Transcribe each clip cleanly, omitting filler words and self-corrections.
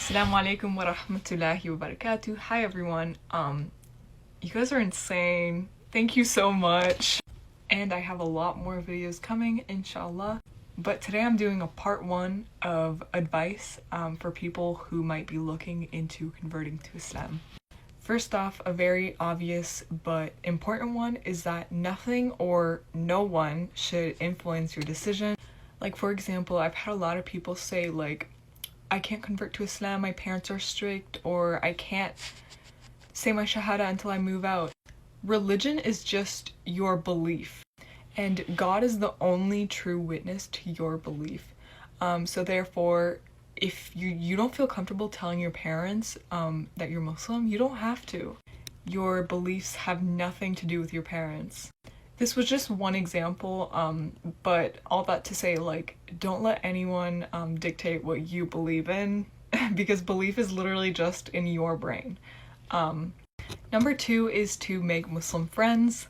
Assalamu alaikum wa rahmatullahi wa barakatuh. Hi everyone. You guys are insane. Thank you so much. And I have a lot more videos coming, inshallah. But today I'm doing a part 1 of advice for people who might be looking into converting to Islam. First off, a very obvious but important one is that nothing or no one should influence your decision. Like, for example, I've had a lot of people say, like, I can't convert to Islam, my parents are strict, or I can't say my shahada until I move out. Religion is just your belief, and God is the only true witness to your belief. So therefore, if you don't feel comfortable telling your parents that you're Muslim, you don't have to. Your beliefs have nothing to do with your parents. This was just one example, but all that to say, like, don't let anyone dictate what you believe in, because belief is literally just in your brain. Number 2 is to make Muslim friends.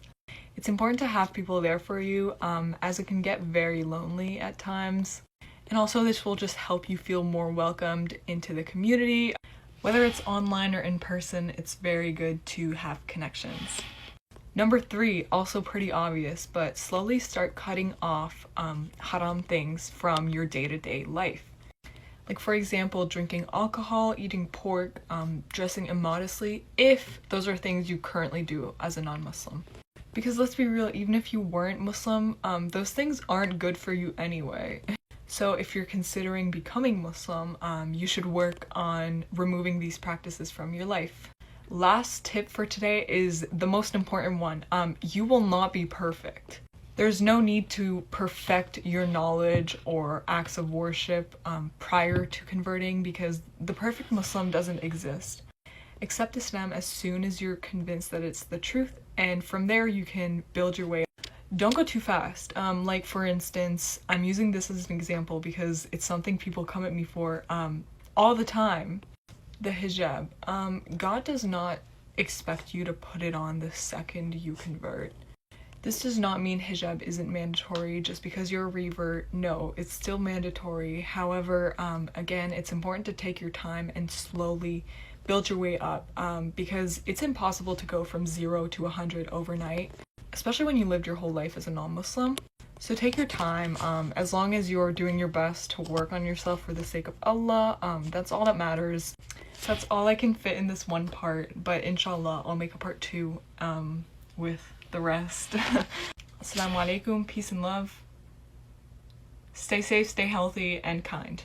It's important to have people there for you, as it can get very lonely at times. And also this will just help you feel more welcomed into the community. Whether it's online or in person, it's very good to have connections. Number 3, also pretty obvious, but slowly start cutting off haram things from your day-to-day life. Like, for example, drinking alcohol, eating pork, dressing immodestly, if those are things you currently do as a non-Muslim. Because let's be real, even if you weren't Muslim, those things aren't good for you anyway. So if you're considering becoming Muslim, you should work on removing these practices from your life. Last tip for today is the most important one. You will not be perfect. There's no need to perfect your knowledge or acts of worship prior to converting, because the perfect Muslim doesn't exist. Accept Islam as soon as you're convinced that it's the truth, and from there you can build your way up. Don't go too fast. Like, for instance, I'm using this as an example because it's something people come at me for all the time. The hijab. God does not expect you to put it on the second you convert. This does not mean hijab isn't mandatory just because you're a revert. No, it's still mandatory. However, again, it's important to take your time and slowly build your way up, because it's impossible to go from 0 to 100 overnight, especially when you lived your whole life as a non-Muslim. So take your time, as long as you're doing your best to work on yourself for the sake of Allah. That's all that matters. That's all I can fit in this one part, but inshallah I'll make a part 2 with the rest. Assalamu alaikum, peace and love. Stay safe, stay healthy, and kind.